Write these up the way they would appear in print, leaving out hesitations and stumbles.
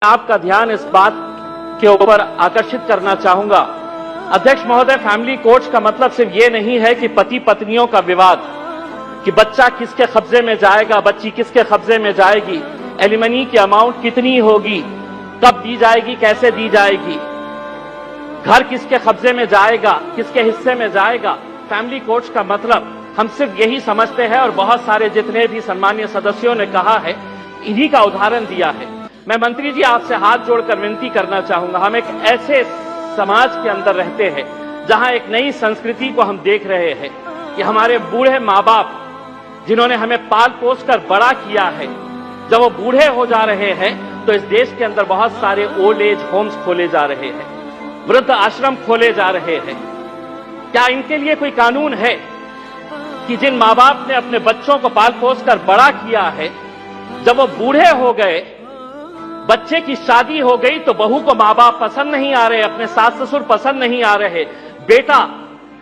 आपका ध्यान इस बात के ऊपर आकर्षित करना चाहूंगा। अध्यक्ष महोदय, फैमिली कोर्ट्स का मतलब सिर्फ ये नहीं है कि पति पत्नियों का विवाद, कि बच्चा किसके कब्जे में जाएगा, बच्ची किसके कब्जे में जाएगी, एलिमनी की अमाउंट कितनी होगी, कब दी जाएगी, कैसे दी जाएगी, घर किसके कब्जे में जाएगा, किसके हिस्से में जाएगा। फैमिली कोर्ट्स का मतलब हम सिर्फ यही समझते हैं और बहुत सारे जितने भी सम्मानीय सदस्यों ने कहा है, इन्हीं का उदाहरण दिया है। मैं मंत्री जी आपसे हाथ जोड़कर विनती करना चाहूंगा, हम एक ऐसे समाज के अंदर रहते हैं जहां एक नई संस्कृति को हम देख रहे हैं कि हमारे बूढ़े माँ बाप जिन्होंने हमें पाल पोस कर बड़ा किया है, जब वो बूढ़े हो जा रहे हैं तो इस देश के अंदर बहुत सारे ओल्ड एज होम्स खोले जा रहे हैं, वृद्ध आश्रम खोले जा रहे हैं। क्या इनके लिए कोई कानून है कि जिन माँ बाप ने अपने बच्चों को पाल पोस कर बड़ा किया है, जब वो बूढ़े हो गए, बच्चे की शादी हो गई तो बहू को माँ बाप पसंद नहीं आ रहे, अपने सास ससुर पसंद नहीं आ रहे, बेटा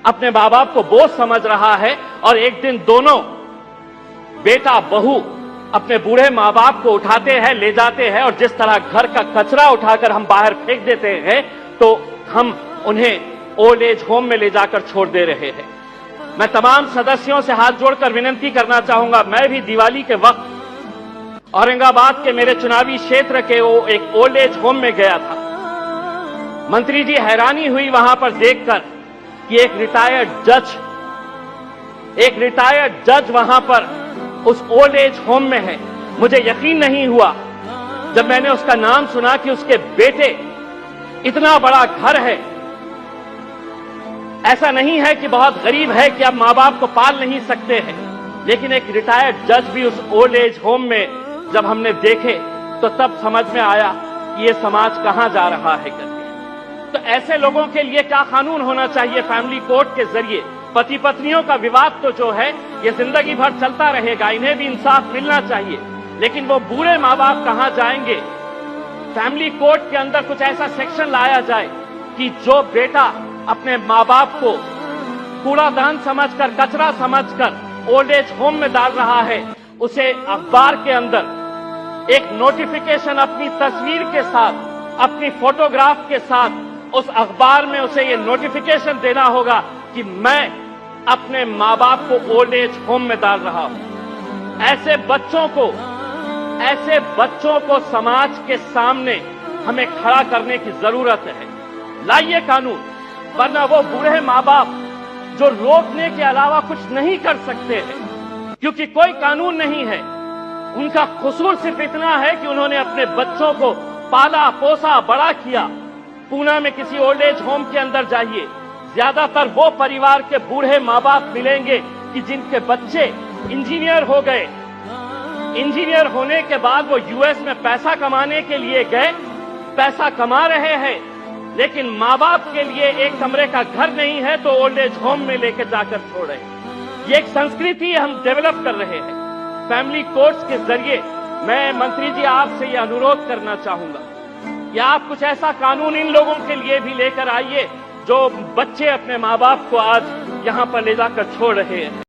अपने माँ बाप को बोझ समझ रहा है और एक दिन दोनों बेटा बहू अपने बूढ़े माँ बाप को उठाते हैं, ले जाते हैं और जिस तरह घर का कचरा उठाकर हम बाहर फेंक देते हैं, तो हम उन्हें ओल्ड एज होम में ले जाकर छोड़ दे रहे हैं। मैं तमाम सदस्यों से हाथ जोड़कर विनती करना चाहूंगा, मैं भी दिवाली के वक्त औरंगाबाद के मेरे चुनावी क्षेत्र के वो एक ओल्ड एज होम में गया था। मंत्री जी, हैरानी हुई वहां पर देखकर कि एक रिटायर्ड जज वहां पर उस ओल्ड एज होम में है। मुझे यकीन नहीं हुआ जब मैंने उसका नाम सुना कि उसके बेटे, इतना बड़ा घर है, ऐसा नहीं है कि बहुत गरीब है कि अब मां बाप को पाल नहीं सकते हैं, लेकिन एक रिटायर्ड जज भी उस ओल्ड एज होम में जब हमने देखे तो तब समझ में आया कि ये समाज कहां जा रहा है करके। तो ऐसे लोगों के लिए क्या कानून होना चाहिए? फैमिली कोर्ट के जरिए पति पत्नियों का विवाद तो जो है ये जिंदगी भर चलता रहेगा, इन्हें भी इंसाफ मिलना चाहिए, लेकिन वो बूढ़े माँ बाप कहां जाएंगे? फैमिली कोर्ट के अंदर कुछ ऐसा सेक्शन लाया जाए कि जो बेटा अपने माँ बाप को कूड़ादान समझकर, कचरा समझकर ओल्ड एज होम में डाल रहा है, उसे अखबार के अंदर एक नोटिफिकेशन अपनी तस्वीर के साथ, अपनी फोटोग्राफ के साथ उस अखबार में उसे ये नोटिफिकेशन देना होगा कि मैं अपने माँ बाप को ओल्ड एज होम में डाल रहा हूं। ऐसे बच्चों को समाज के सामने हमें खड़ा करने की जरूरत है। लाइए कानून, वरना वो बूढ़े माँ बाप जो रोकने के अलावा कुछ नहीं कर सकते हैं, क्योंकि कोई कानून नहीं है। उनका कसूर सिर्फ इतना है कि उन्होंने अपने बच्चों को पाला पोसा बड़ा किया। पूना में किसी ओल्ड एज होम के अंदर जाइए, ज्यादातर वो परिवार के बूढ़े माँ बाप मिलेंगे कि जिनके बच्चे इंजीनियर हो गए। इंजीनियर होने के बाद वो यूएस में पैसा कमाने के लिए गए, पैसा कमा रहे हैं, लेकिन माँ बाप के लिए एक कमरे का घर नहीं है तो ओल्ड एज होम में लेकर जाकर छोड़ रहे हैं। ये एक संस्कृति हम डेवलप कर रहे हैं। फैमिली कोर्ट्स के जरिए मैं मंत्री जी आपसे ये अनुरोध करना चाहूंगा कि आप कुछ ऐसा कानून इन लोगों के लिए भी लेकर आइए जो बच्चे अपने माँ बाप को आज यहां पर ले जाकर छोड़ रहे हैं।